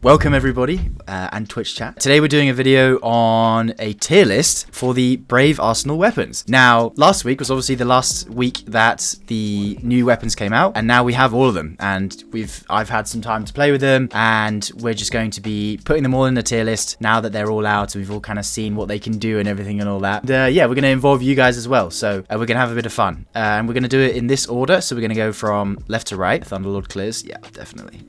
Welcome everybody and Twitch chat. Today we're doing a video on a tier list for the Brave Arsenal weapons. Now, last week was obviously the last week that the new weapons came out, and now we have all of them, and I've had some time to play with them, and we're just going to be putting them all in the tier list now that they're all out. We've all kind of seen what they can do and everything and all that. And, yeah, we're going to involve you guys as well, so we're going to have a bit of fun, and we're going to do it in this order. So we're going to go from left to right. Thunderlord clears, yeah, definitely.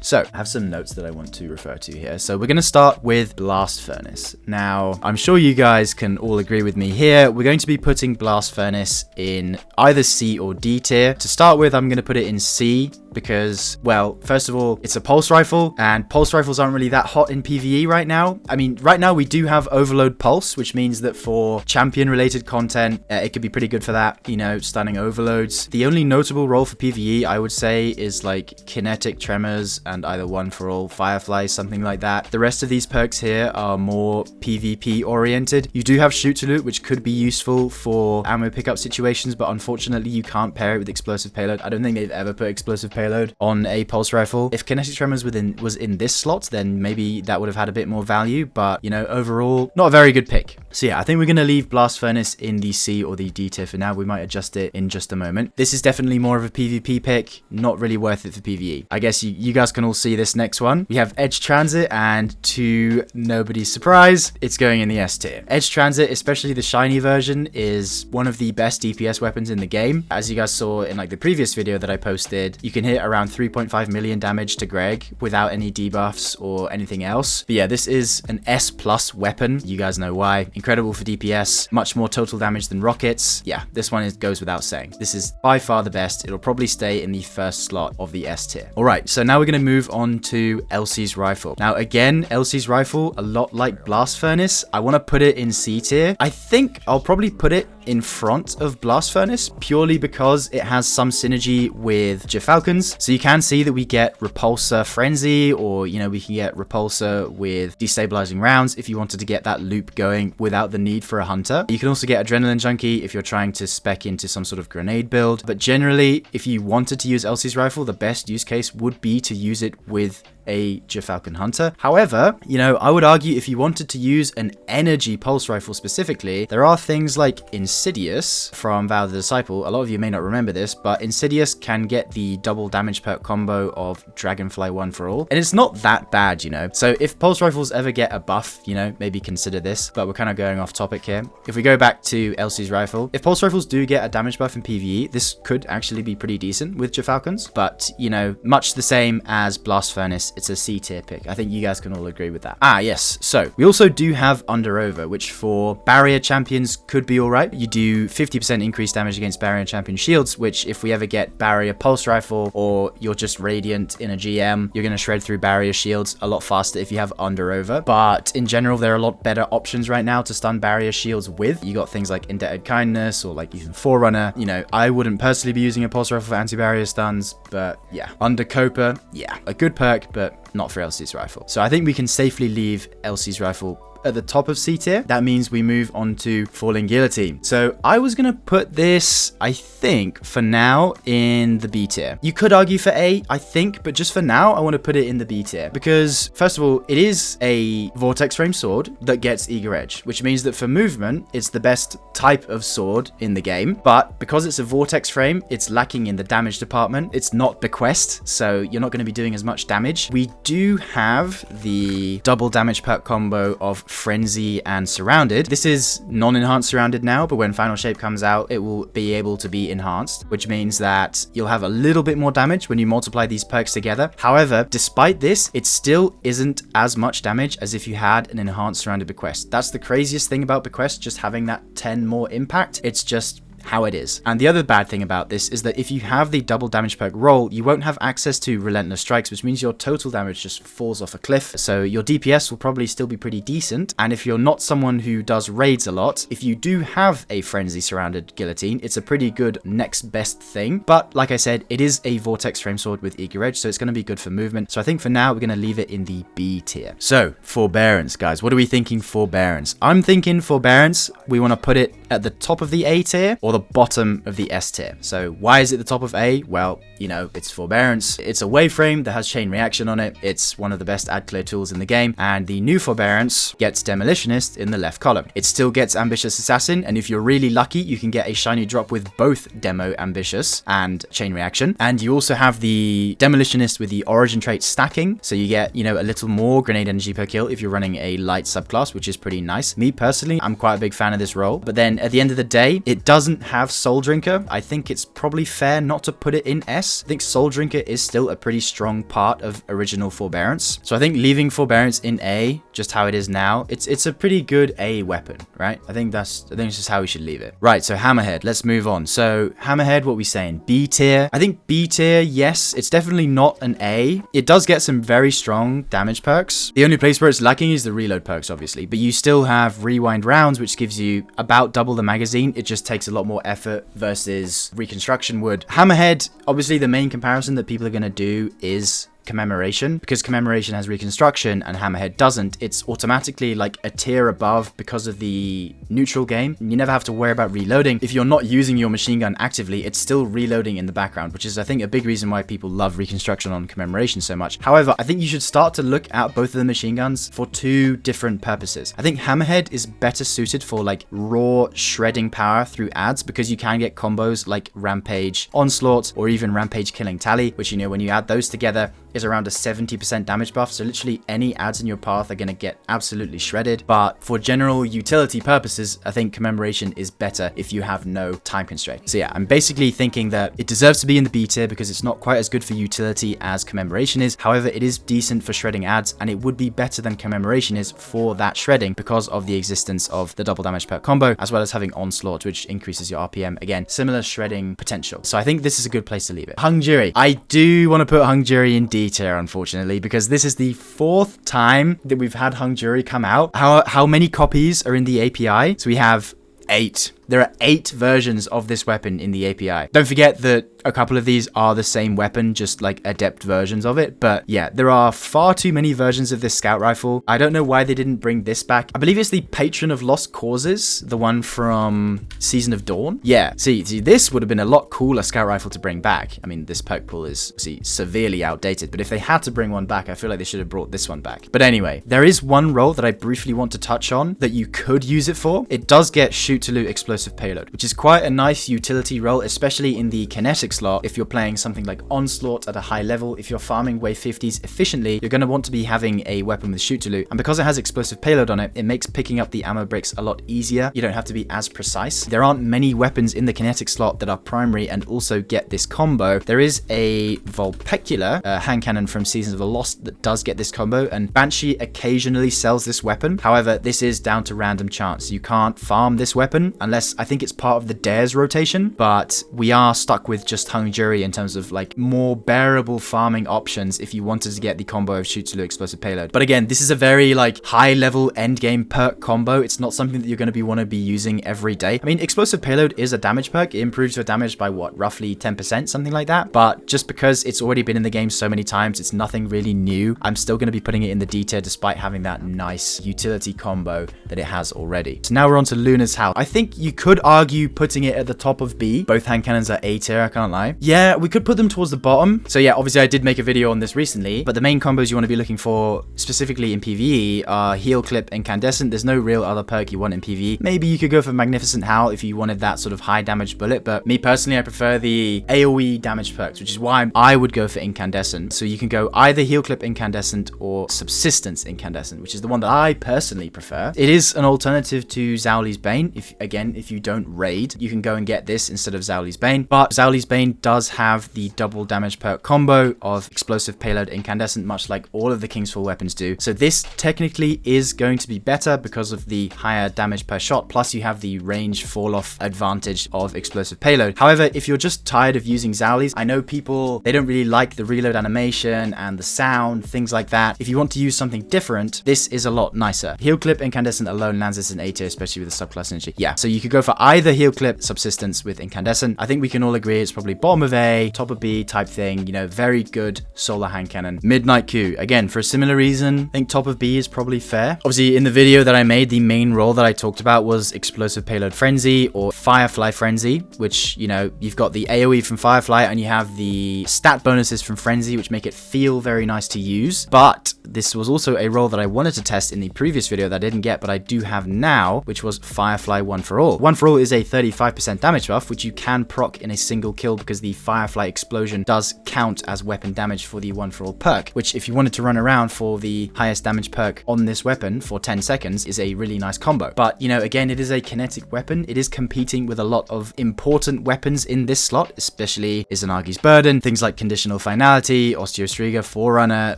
So I have some notes that I want to refer to here. So we're going to start with Blast Furnace. Now, I'm sure you guys can all agree with me here. We're going to be putting Blast Furnace in either C or D tier. To start with, I'm going to put it in C because, well, first of all, it's a pulse rifle, and pulse rifles aren't really that hot in PvE right now. I mean, right now we do have Overload Pulse, which means that for champion-related content, it could be pretty good for that, you know, stunning overloads. The only notable role for PvE, I would say, is like Kinetic Tremors and either One for All, Firefly, something like that. The rest of these perks here are more PvP oriented. You do have Shoot-to-Loot, which could be useful for ammo pickup situations, but unfortunately you can't pair it with Explosive Payload. I don't think they've ever put Explosive Payload on a pulse rifle. If Kinetic Tremors was in this slot, then maybe that would have had a bit more value, but, you know, overall, not a very good pick. So yeah, I think we're going to leave Blast Furnace in the C or the D tier for now. We might adjust it in just a moment. This is definitely more of a PvP pick, not really worth it for PvE. I guess you guys can all see this next one. We have Edge Transit, and to nobody's surprise, it's going in the S tier. Edge Transit, especially the shiny version, is one of the best DPS weapons in the game. As you guys saw in like the previous video that I posted, you can hit around 3.5 million damage to Greg without any debuffs or anything else. But yeah, this is an S plus weapon. You guys know why. Incredible for DPS, much more total damage than rockets. Yeah, this one goes without saying. This is by far the best. It'll probably stay in the first slot of the S tier. All right, so now we're going to move on to Elsie's rifle. Now again, Elsie's rifle, a lot like Blast Furnace. I want to put it in C tier. I think I'll probably put it in front of Blast Furnace purely because it has some synergy with Falcons. So you can see that we get Repulsor Frenzy, or, you know, we can get Repulsor with destabilizing rounds if you wanted to get that loop going without the need for a hunter. You can also get Adrenaline Junkie if you're trying to spec into some sort of grenade build. But generally, if you wanted to use Elsie's rifle, the best use case would be to use it with a Falcon Hunter. However, you know, I would argue if you wanted to use an energy pulse rifle specifically, there are things like Insidious from Vow the Disciple. A lot of you may not remember this, but Insidious can get the double damage perk combo of Dragonfly One for All, and it's not that bad, you know. So if pulse rifles ever get a buff, you know, maybe consider this, but we're kind of going off topic here. If we go back to Elsie's rifle, if pulse rifles do get a damage buff in PvE, this could actually be pretty decent with Falcons, but, you know, much the same as Blast Furnace, it's a C tier pick. I think you guys can all agree with that. Ah, yes. So we also do have Under Over, which for barrier champions could be all right. You do 50% increased damage against barrier champion shields, which if we ever get barrier pulse rifle, or you're just Radiant in a GM, you're going to shred through barrier shields a lot faster if you have Under Over. But in general, there are a lot better options right now to stun barrier shields with. You got things like Indebted Kindness or like even Forerunner. You know, I wouldn't personally be using a pulse rifle for anti-barrier stuns, but yeah. Under Copa, yeah, a good perk, but not for Elsie's rifle. So I think we can safely leave Elsie's rifle at the top of C tier. That means we move on to Falling Guillotine. So I was gonna put this, I think, for now in the B tier. You could argue for A, I think, but just for now, I want to put it in the B tier because, first of all, it is a Vortex Frame sword that gets Eager Edge, which means that for movement, it's the best type of sword in the game. But because it's a Vortex Frame, it's lacking in the damage department. It's not Bequest, so you're not going to be doing as much damage. We do have the double damage perk combo of Frenzy and Surrounded. This is non-enhanced Surrounded now, but when Final Shape comes out, it will be able to be enhanced, which means that you'll have a little bit more damage when you multiply these perks together. However, despite this, it still isn't as much damage as if you had an enhanced Surrounded Bequest. That's the craziest thing about Bequest, just having that 10 more impact. It's just how it is. And the other bad thing about this is that if you have the double damage perk roll, you won't have access to Relentless Strikes, which means your total damage just falls off a cliff. So your DPS will probably still be pretty decent. And if you're not someone who does raids a lot, if you do have a Frenzy Surrounded Guillotine, it's a pretty good next best thing. But like I said, it is a Vortex Frame Sword with Eager Edge, so it's going to be good for movement. So I think for now, we're going to leave it in the B tier. So Forbearance, guys. What are we thinking Forbearance? I'm thinking Forbearance, we want to put it at the top of the A tier, or the bottom of the S tier. So why is it the top of A? Well, you know, it's Forbearance. It's a wave frame that has chain reaction on it. It's one of the best ad clear tools in the game, and the new Forbearance gets Demolitionist in the left column. It still gets Ambitious Assassin, and if you're really lucky, you can get a shiny drop with both Demo Ambitious and chain reaction. And you also have the Demolitionist with the origin trait stacking, so you get, you know, a little more grenade energy per kill if you're running a light subclass, which is pretty nice. Me personally, I'm quite a big fan of this role, but then at the end of the day, it doesn't have Soul Drinker. I think it's probably fair not to put it in S. I think Soul Drinker is still a pretty strong part of original Forbearance. So I think leaving Forbearance in A, just how it is now, it's a pretty good A weapon, right? I think it's just how we should leave it. Right, so Hammerhead, let's move on. So Hammerhead, what are we saying? B tier. I think B tier, yes, it's definitely not an A. It does get some very strong damage perks. The only place where it's lacking is the reload perks, obviously, but you still have rewind rounds, which gives you about double the magazine. It just takes a lot more effort versus reconstruction would. Hammerhead, obviously the main comparison that people are going to do is Commemoration, because Commemoration has reconstruction and Hammerhead doesn't. It's automatically like a tier above because of the neutral game. You never have to worry about reloading. If you're not using your machine gun actively, it's still reloading in the background, which is, I think, a big reason why people love reconstruction on Commemoration so much. However, I think you should start to look at both of the machine guns for two different purposes. I think Hammerhead is better suited for like raw shredding power through ads, because you can get combos like Rampage Onslaught or even Rampage Killing Tally, which, you know, when you add those together, is around a 70% damage buff, so literally any ads in your path are going to get absolutely shredded. But for general utility purposes, I think Commemoration is better if you have no time constraint. So yeah, I'm basically thinking that it deserves to be in the B tier because it's not quite as good for utility as Commemoration is. However, it is decent for shredding ads, and it would be better than Commemoration is for that shredding because of the existence of the double damage perk combo, as well as having Onslaught, which increases your RPM. Again, similar shredding potential. So I think this is a good place to leave it. Hung Jury. I do want to put Hung Jury in D tier, unfortunately, because this is the 4th time that we've had Hung Jury come out. How many copies are in the API? So we have 8. There are 8 versions of this weapon in the API. Don't forget that a couple of these are the same weapon, just like adept versions of it. But yeah, there are far too many versions of this scout rifle. I don't know why they didn't bring this back. I believe it's the Patron of Lost Causes, the one from Season of Dawn. Yeah, see, this would have been a lot cooler scout rifle to bring back. I mean, this perk pool is severely outdated, but if they had to bring one back, I feel like they should have brought this one back. But anyway, there is one role that I briefly want to touch on that you could use it for. It does get Shoot-to-Loot Explosive Payload, which is quite a nice utility role, especially in the kinetic slot. If you're playing something like Onslaught at a high level, if you're farming wave 50s efficiently, you're going to want to be having a weapon with Shoot-to-Loot. And because it has explosive payload on it, it makes picking up the ammo bricks a lot easier. You don't have to be as precise. There aren't many weapons in the kinetic slot that are primary and also get this combo. There is a Vulpecula hand cannon from Seasons of the Lost that does get this combo, and Banshee occasionally sells this weapon. However, this is down to random chance. You can't farm this weapon unless, I think it's part of the dares rotation, but we are stuck with just Hung Jury in terms of like more bearable farming options if you wanted to get the combo of Shoot-to-Loot Explosive Payload. But again, this is a very like high level end game perk combo. It's not something that you're going to want to be using every day. I mean, Explosive Payload is a damage perk. It improves your damage by what, roughly 10%, something like that. But just because it's already been in the game so many times, it's nothing really new. I'm still going to be putting it in the D tier despite having that nice utility combo that it has already. So now we're on to Luna's Howl. I think you could argue putting it at the top of B. Both hand cannons are A tier, I can't lie. Yeah, we could put them towards the bottom. So yeah, obviously I did make a video on this recently, but the main combos you want to be looking for specifically in PvE are Heal Clip, Incandescent. There's no real other perk you want in PvE. Maybe you could go for Magnificent Howl if you wanted that sort of high damage bullet, but me personally, I prefer the AoE damage perks, which is why I would go for Incandescent. So you can go either Heal Clip Incandescent or Subsistence Incandescent, which is the one that I personally prefer. It is an alternative to Zhouli's Bane. If you don't raid, you can go and get this instead of Zhouli's Bane, but Zhouli's Bane does have the double damage perk combo of Explosive Payload Incandescent, much like all of the King's Fall weapons do. So this technically is going to be better because of the higher damage per shot, plus you have the range fall off advantage of Explosive Payload. However, if you're just tired of using Zhouli's, I know people, they don't really like the reload animation and the sound, things like that. If you want to use something different, this is a lot nicer. Heal Clip Incandescent alone lands as an A tier, especially with the subclass synergy. Yeah, so you could go for either heal clip subsistence with incandescent. I think we can all agree it's probably bottom of A, top of B type thing, you know, very good solar hand cannon. Midnight Coup, again, for a similar reason, I think top of B is probably fair. Obviously, in the video that I made, the main role that I talked about was Explosive Payload Frenzy or Firefly Frenzy, which, you know, you've got the AoE from Firefly and you have the stat bonuses from Frenzy, which make it feel very nice to use. But this was also a role that I wanted to test in the previous video that I didn't get, but I do have now, which was Firefly One for All. One for All is a 35% damage buff, which you can proc in a single kill because the Firefly explosion does count as weapon damage for the One for All perk, which if you wanted to run around for the highest damage perk on this weapon for 10 seconds is a really nice combo. But, you know, again, it is a kinetic weapon. It is competing with a lot of important weapons in this slot, especially Izanagi's Burden, things like Conditional Finality, Osteostriga, Forerunner,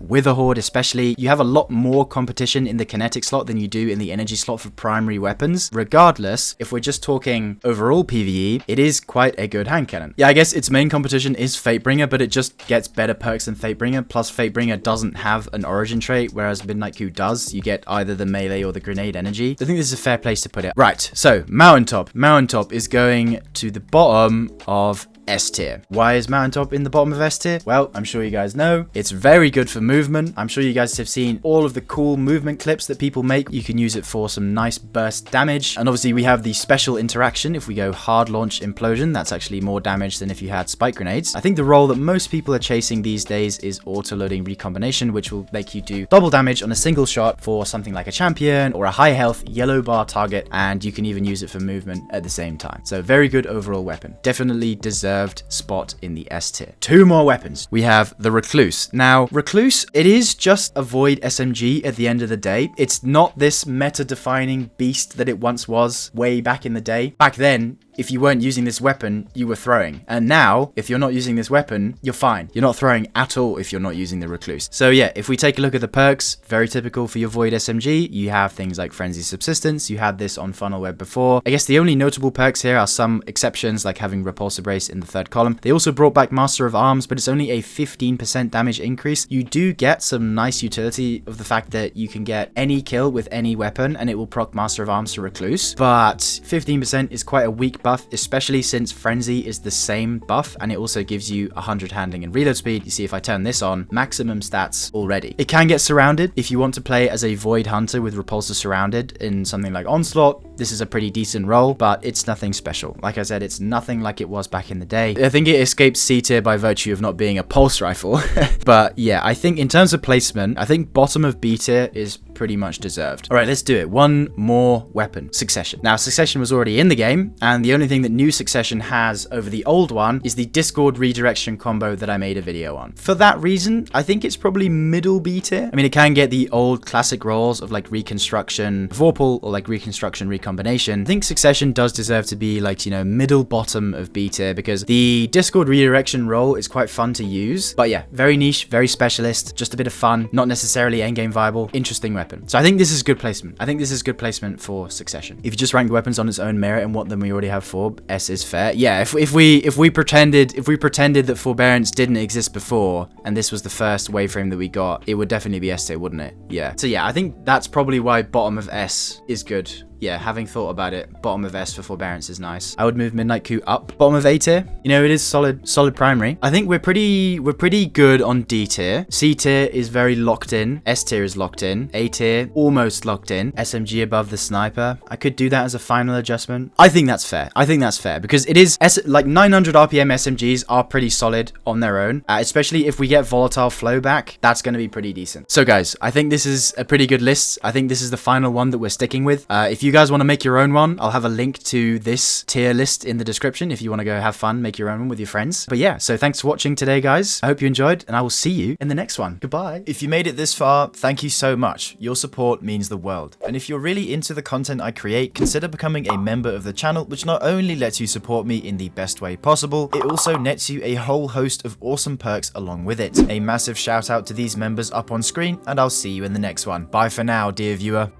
Witherhoard especially. You have a lot more competition in the kinetic slot than you do in the energy slot for primary weapons. Regardless, if we're just talking overall PvE, it is quite a good hand cannon. Yeah, I guess its main competition is Fatebringer, but it just gets better perks than Fatebringer, plus Fatebringer doesn't have an origin trait, whereas Midnight Coup does. You get either the melee or the grenade energy. I think this is a fair place to put it. Right, so Mountaintop. Mountaintop is going to the bottom of S tier. Why is Mountaintop in the bottom of S tier? Well, I'm sure you guys know. It's very good for movement. I'm sure you guys have seen all of the cool movement clips that people make. You can use it for some nice burst damage. And obviously we have the special interaction. If we go hard launch implosion, that's actually more damage than if you had spike grenades. I think the role that most people are chasing these days is auto-loading recombination, which will make you do double damage on a single shot for something like a champion or a high health yellow bar target. And you can even use it for movement at the same time. So very good overall weapon. Definitely deserves spot in the S tier. Two more weapons. We have the Recluse. Now, Recluse, it is just a void SMG at the end of the day. It's not this meta-defining beast that it once was way back in the day. Back then, if you weren't using this weapon, you were throwing. And now, if you're not using this weapon, you're fine. You're not throwing at all if you're not using the Recluse. So yeah, if we take a look at the perks, very typical for your Void SMG, you have things like Frenzy Subsistence. You had this on Funnel Web before. I guess the only notable perks here are some exceptions, like having Repulsor Brace in the third column. They also brought back Master of Arms, but it's only a 15% damage increase. You do get some nice utility of the fact that you can get any kill with any weapon, and it will proc Master of Arms to Recluse. But 15% is quite a weak buff, especially since Frenzy is the same buff, and it also gives you 100 handling and reload speed. You see, if I turn this on, maximum stats already. It can get surrounded. If you want to play as a Void Hunter with Repulsor surrounded in something like Onslaught, this is a pretty decent role, but it's nothing special. Like I said, it's nothing like it was back in the day. I think it escapes C tier by virtue of not being a pulse rifle. But yeah, I think in terms of placement, I think bottom of B tier is pretty much deserved. All right, let's do it. One more weapon, Succession. Now, Succession was already in the game, and the only thing that new Succession has over the old one is the Discord redirection combo that I made a video on. For that reason, I think it's probably middle B tier. I mean, it can get the old classic roles of like Reconstruction, Vorpal, or like Reconstruction, Recombination. I think Succession does deserve to be like, you know, middle bottom of B tier, because the Discord redirection role is quite fun to use. But yeah, very niche, very specialist, just a bit of fun, not necessarily endgame viable, interesting weapon. So I think this is good placement. I think this is good placement for Succession. If you just rank the weapons on its own merit and what them we already have for, S is fair. Yeah, if we pretended that Forbearance didn't exist before and this was the first waveframe that we got, it would definitely be S tier, wouldn't it? Yeah. So yeah, I think that's probably why bottom of S is good. Yeah, having thought about it, bottom of S for Forbearance is nice. I would move Midnight Coup up. Bottom of A tier. You know, it is solid primary. I think we're pretty good on D tier. C tier is very locked in. S tier is locked in. A tier, almost locked in. SMG above the sniper. I could do that as a final adjustment. I think that's fair. I think that's fair because it is, like 900 RPM SMGs are pretty solid on their own. Especially if we get volatile flow back, that's going to be pretty decent. So guys, I think this is a pretty good list. I think this is the final one that we're sticking with. If you guys want to make your own one, I'll have a link to this tier list in the description if you want to go have fun, make your own one with your friends. But yeah, so thanks for watching today, guys. I hope you enjoyed, and I will see you in the next one. Goodbye. If you made it this far, thank you so much. Your support means the world. And if you're really into the content I create, consider becoming a member of the channel, which not only lets you support me in the best way possible, it also nets you a whole host of awesome perks along with it. A massive shout out to these members up on screen, and I'll see you in the next one. Bye for now, dear viewer.